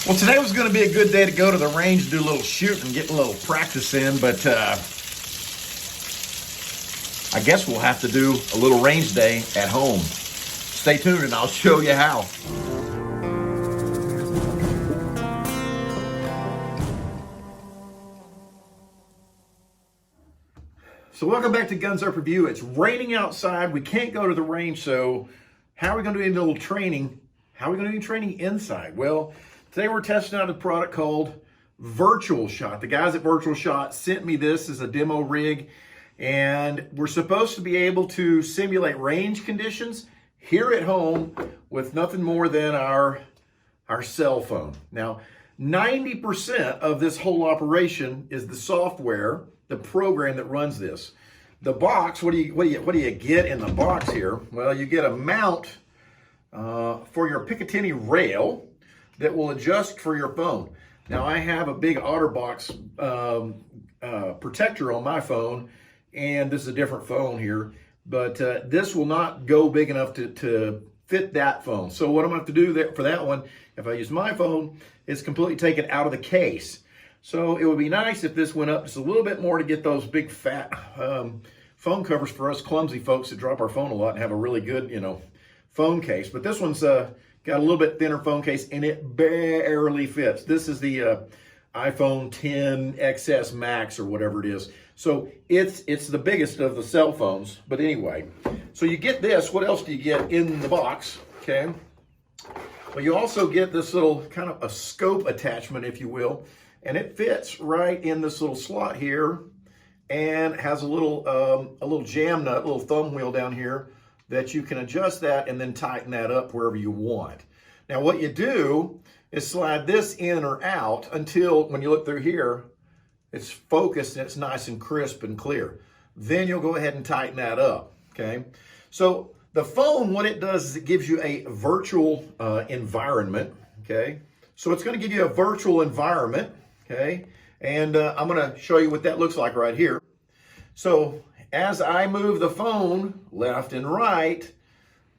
Well, today was going to be a good day to go to the range, do a little shooting, get a little practice in, but I guess we'll have to do a little range day at home. Stay tuned and I'll show you how. So welcome back to Guns Up Review. It's raining outside. We can't go to the range, so how are we going to do any little training? How are we going to do training inside? Well, today we're testing out a product called Virtual Shot. The guys at Virtual Shot sent me this as a demo rig, and we're supposed to be able to simulate range conditions here at home with nothing more than our cell phone. Now, 90% of this whole operation is the software, the program that runs this. The box, what do you get in the box here? Well, you get a mount for your Picatinny rail that will adjust for your phone. Now, I have a big OtterBox protector on my phone, and this is a different phone here, but this will not go big enough to fit that phone. So what I'm going to have to do for that one, if I use my phone, is completely take it out of the case. So it would be nice if this went up just a little bit more to get those big fat phone covers for us clumsy folks that drop our phone a lot and have a really good, phone case. But this one's got a little bit thinner phone case, and it barely fits. This is the iPhone 10 XS Max or whatever it is. So it's the biggest of the cell phones. But anyway, so you get this. What else do you get in the box? Okay. Well, you also get this little kind of a scope attachment, if you will, and it fits right in this little slot here, and has a little jam nut, a little thumb wheel down here that you can adjust that and then tighten that up wherever you want. Now, what you do is slide this in or out until when you look through here, it's focused and it's nice and crisp and clear. Then you'll go ahead and tighten that up, okay? So the phone, what it does is it gives you a virtual environment, okay? So it's gonna give you a virtual environment, okay? And I'm gonna show you what that looks like right here. So as I move the phone left and right,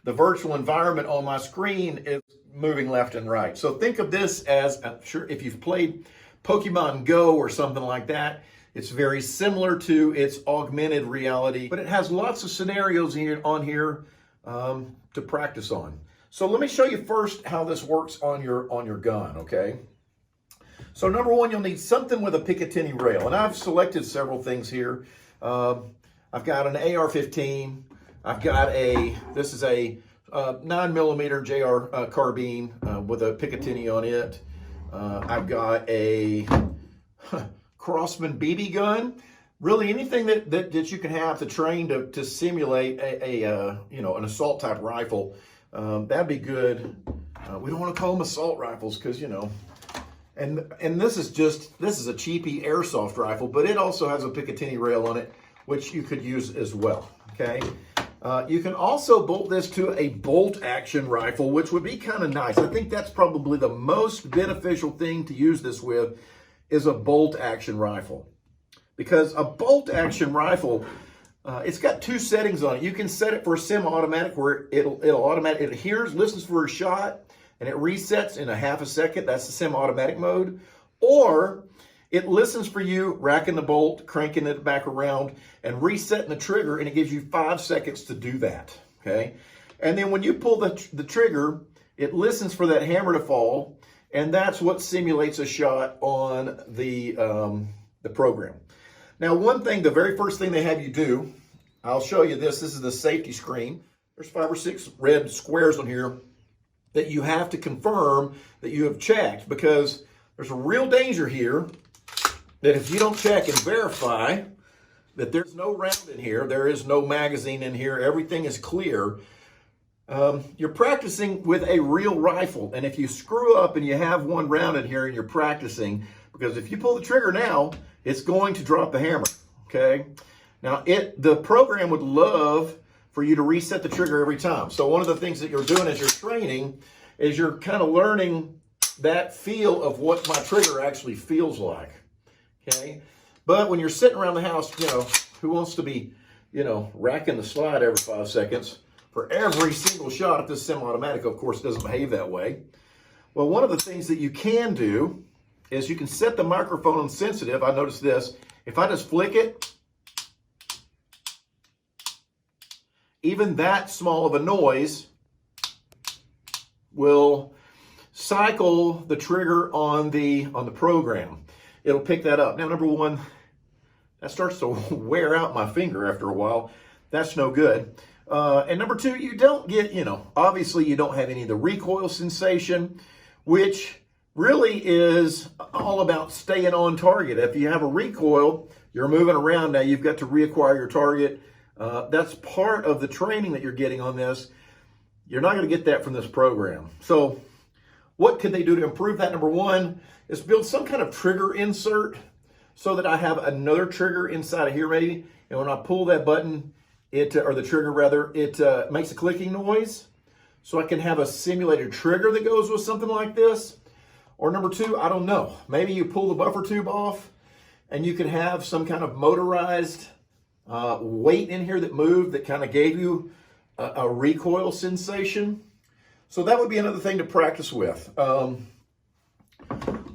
the virtual environment on my screen is moving left and right. So think of this as, I'm sure if you've played Pokemon Go or something like that, it's very similar to its augmented reality, but it has lots of scenarios on here to practice on. So let me show you first how this works on your gun, okay? So number one, you'll need something with a Picatinny rail, and I've selected several things here. I've got an AR-15. I've got this is a 9mm JR carbine with a Picatinny on it. I've got a Crossman BB gun. Really anything that you can have to train to simulate an assault type rifle, that'd be good. We don't want to call them assault rifles because, and this is a cheapy airsoft rifle, but it also has a Picatinny rail on it, which you could use as well, okay? You can also bolt this to a bolt action rifle, which would be kind of nice. I think that's probably the most beneficial thing to use this with is a bolt action rifle. Because a bolt action rifle, it's got two settings on it. You can set it for semi-automatic where it hears, listens for a shot, and it resets in a half a second. That's the semi-automatic mode. Or it listens for you, racking the bolt, cranking it back around, and resetting the trigger, and it gives you 5 seconds to do that, okay? And then when you pull the trigger, it listens for that hammer to fall, and that's what simulates a shot on the program. Now, one thing, the very first thing they have you do, I'll show you this. This is the safety screen. There's 5 or 6 red squares on here that you have to confirm that you have checked, because there's a real danger here that if you don't check and verify that there's no round in here, there is no magazine in here, everything is clear, you're practicing with a real rifle. And if you screw up and you have one round in here and you're practicing, because if you pull the trigger now, it's going to drop the hammer, okay? Now, the program would love for you to reset the trigger every time. So one of the things that you're doing as you're training is you're kind of learning that feel of what my trigger actually feels like, okay? But when you're sitting around the house, who wants to be, racking the slide every 5 seconds for every single shot? If this semi-automatic, of course, doesn't behave that way. Well, one of the things that you can do is you can set the microphone on sensitive. I noticed this. If I just flick it, even that small of a noise will cycle the trigger on the program. It'll pick that up. Now, number one, that starts to wear out my finger after a while. That's no good. And number two, you don't get, obviously you don't have any of the recoil sensation, which really is all about staying on target. If you have a recoil, you're moving around now, you've got to reacquire your target. That's part of the training that you're getting on this. You're not going to get that from this program. So what could they do to improve that? Number one is build some kind of trigger insert so that I have another trigger inside of here maybe. And when I pull that button, or the trigger rather, it makes a clicking noise. So I can have a simulated trigger that goes with something like this. Or number two, I don't know. Maybe you pull the buffer tube off and you can have some kind of motorized weight in here that moved that kind of gave you a recoil sensation. So that would be another thing to practice with.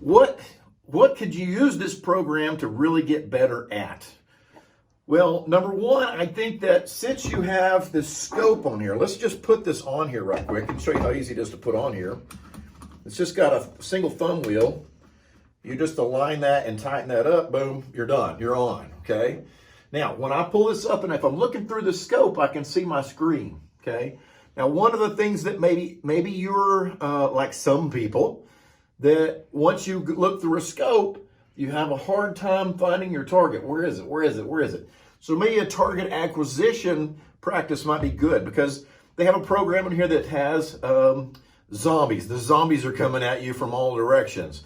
What could you use this program to really get better at? Well, number one, I think that since you have this scope on here, let's just put this on here right quick and show you how easy it is to put on here. It's just got a single thumb wheel. You just align that and tighten that up, boom, you're done, you're on, okay? Now, when I pull this up and if I'm looking through the scope, I can see my screen, okay? Now, one of the things that maybe you're like some people, that once you look through a scope, you have a hard time finding your target. Where is it? Where is it? Where is it? So maybe a target acquisition practice might be good because they have a program in here that has zombies. The zombies are coming at you from all directions.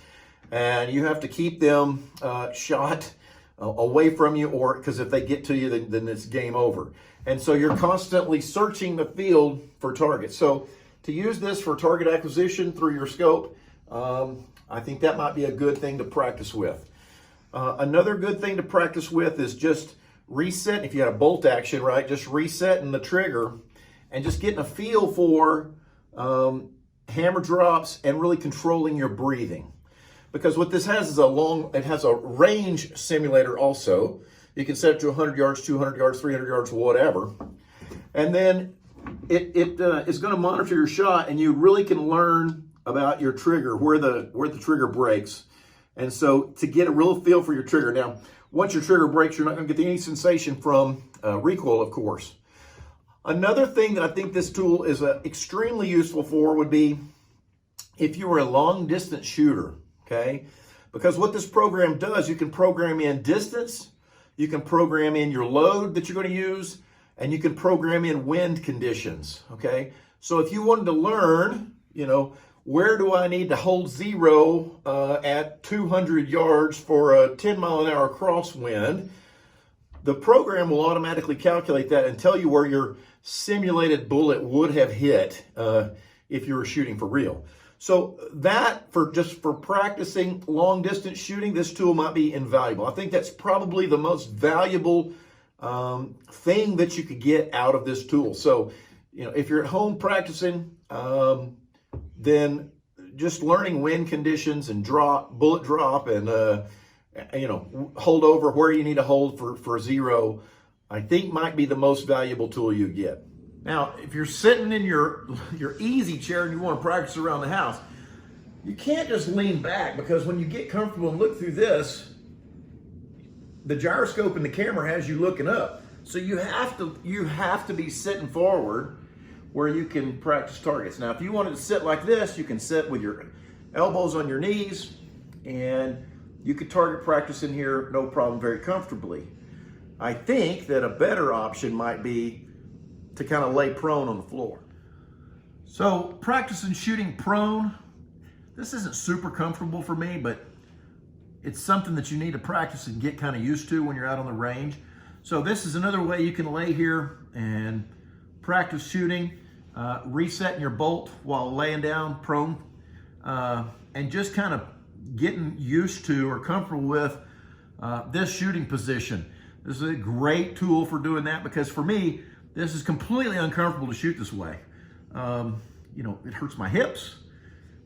And you have to keep them shot away from you, or because if they get to you, then it's game over. And so you're constantly searching the field for targets. So to use this for target acquisition through your scope, I think that might be a good thing to practice with. Another good thing to practice with is just reset. If you had a bolt action, right, just resetting the trigger and just getting a feel for hammer drops and really controlling your breathing. Because what this has is it has a range simulator also. You can set it to 100 yards, 200 yards, 300 yards, whatever. And then it is going to monitor your shot, and you really can learn about your trigger, where the trigger breaks. And so to get a real feel for your trigger. Now, once your trigger breaks, you're not going to get any sensation from recoil, of course. Another thing that I think this tool is extremely useful for would be if you were a long distance shooter, okay? Because what this program does, you can program in distance, you can program in your load that you're going to use, and you can program in wind conditions, okay? So if you wanted to learn, where do I need to hold zero at 200 yards for a 10-mile-an-hour crosswind, the program will automatically calculate that and tell you where your simulated bullet would have hit if you were shooting for real. So that, for practicing long distance shooting, this tool might be invaluable. I think that's probably the most valuable thing that you could get out of this tool. So, if you're at home practicing, then just learning wind conditions and bullet drop and, hold over where you need to hold for zero, I think might be the most valuable tool you get. Now, if you're sitting in your easy chair and you want to practice around the house, you can't just lean back, because when you get comfortable and look through this, the gyroscope in the camera has you looking up. So you have to be sitting forward where you can practice targets. Now, if you wanted to sit like this, you can sit with your elbows on your knees and you could target practice in here, no problem, very comfortably. I think that a better option might be to kind of lay prone on the floor. So practicing shooting prone, this isn't super comfortable for me, but it's something that you need to practice and get kind of used to when you're out on the range. So this is another way you can lay here and practice shooting, resetting your bolt while laying down prone, and just kind of getting used to or comfortable with this shooting position. This is a great tool for doing that, because for me, this is completely uncomfortable to shoot this way. It hurts my hips.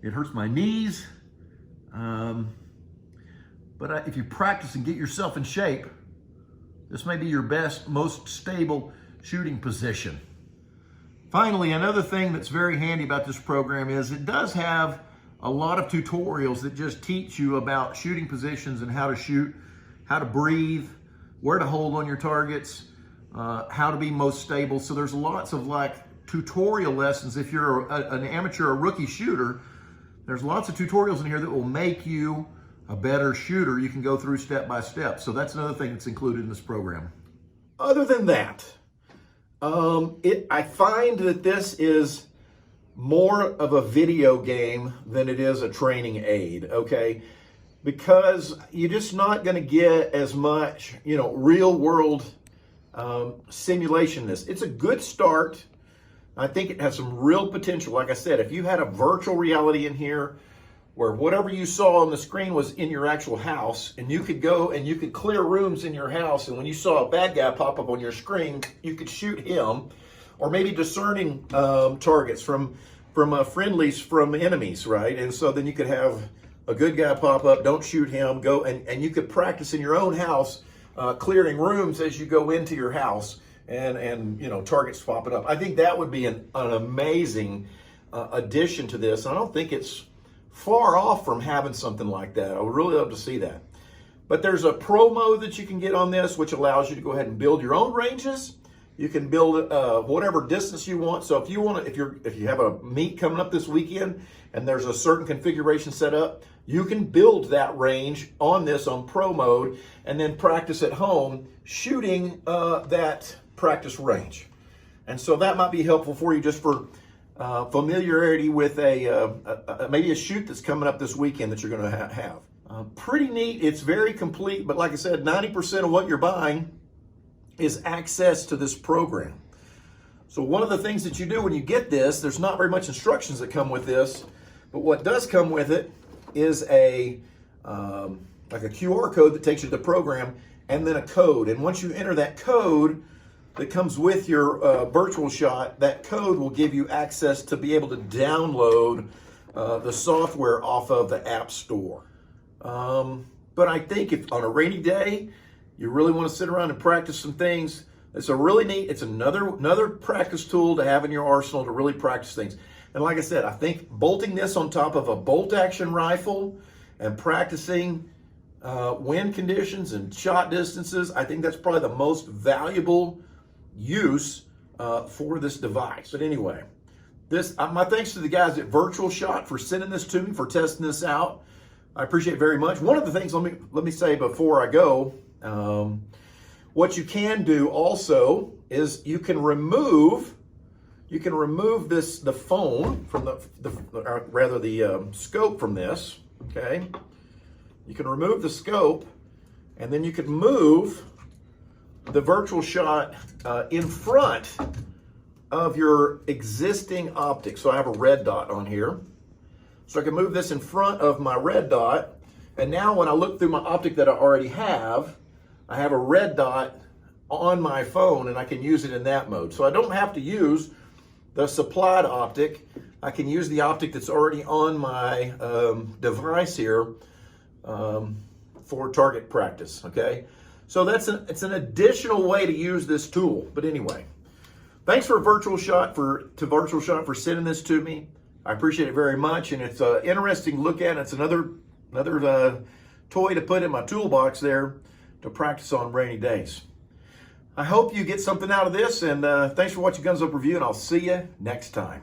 It hurts my knees. But if you practice and get yourself in shape, this may be your best, most stable shooting position. Finally, another thing that's very handy about this program is it does have a lot of tutorials that just teach you about shooting positions and how to shoot, how to breathe, where to hold on your targets, how to be most stable. So there's lots of like tutorial lessons. If you're an amateur or rookie shooter, there's lots of tutorials in here that will make you a better shooter. You can go through step by step. So that's another thing that's included in this program. Other than that, I find that this is more of a video game than it is a training aid, okay? Because you're just not going to get as much, real world simulation in this. It's a good start. I think it has some real potential. Like I said, if you had a virtual reality in here where whatever you saw on the screen was in your actual house, and you could go and you could clear rooms in your house, and when you saw a bad guy pop up on your screen, you could shoot him, or maybe discerning targets from friendlies from enemies, right? And so then you could have a good guy pop up, don't shoot him, go, and you could practice in your own house, clearing rooms as you go into your house, and targets popping up. I think that would be an amazing addition to this. I don't think it's far off from having something like that. I would really love to see that. But there's a pro mode that you can get on this, which allows you to go ahead and build your own ranges. You can build whatever distance you want. So if you have a meet coming up this weekend and there's a certain configuration set up, you can build that range on this on pro mode and then practice at home shooting that practice range. And so that might be helpful for you just for familiarity with maybe a shoot that's coming up this weekend that you're going to have. Pretty neat. It's very complete, but like I said, 90% of what you're buying is access to this program. So one of the things that you do when you get this, there's not very much instructions that come with this, but what does come with it is like a QR code that takes you to the program, and then a code. And once you enter that code that comes with your virtual shot, that code will give you access to be able to download the software off of the App Store. But I think if on a rainy day, you really want to sit around and practice some things, it's another practice tool to have in your arsenal to really practice things. And like I said, I think bolting this on top of a bolt action rifle and practicing wind conditions and shot distances, I think that's probably the most valuable use for this device. But anyway, my thanks to the guys at Virtual Shot for sending this to me, for testing this out. I appreciate it very much. One of the things, let me say before I go, what you can do also is you can remove the phone from the scope from this. Okay, you can remove the scope, and then you can move the Virtual Shot in front of your existing optic. So I have a red dot on here. So I can move this in front of my red dot. And now when I look through my optic that I already have, I have a red dot on my phone, and I can use it in that mode. So I don't have to use the supplied optic. I can use the optic that's already on my device here for target practice, okay? So it's an additional way to use this tool. But anyway, thanks to Virtual Shot for sending this to me. I appreciate it very much, and it's an interesting look at it. It's another toy to put in my toolbox there to practice on rainy days. I hope you get something out of this, and thanks for watching Guns Up Review, and I'll see you next time.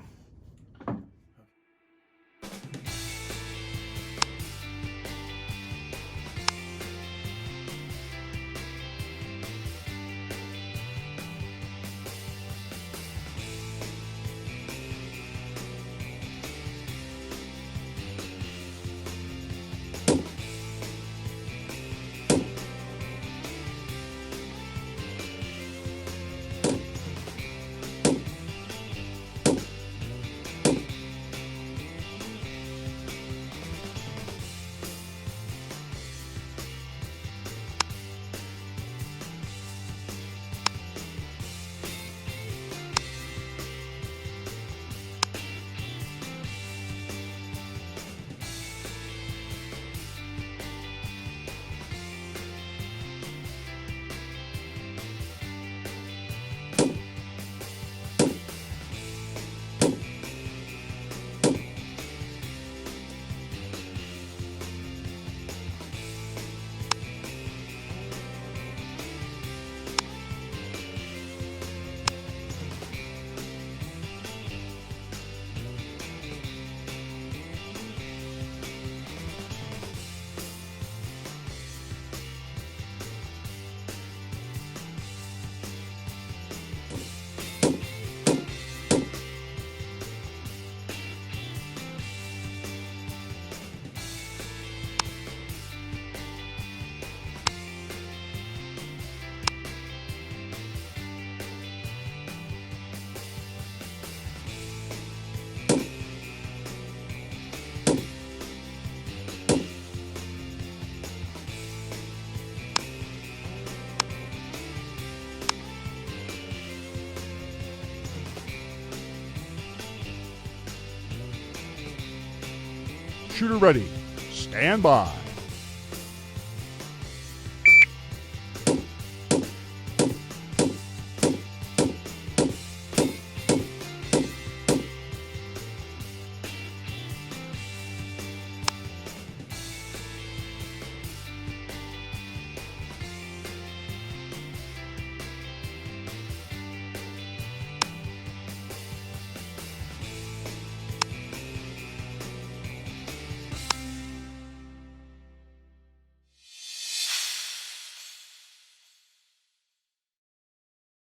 shooter ready. Stand by.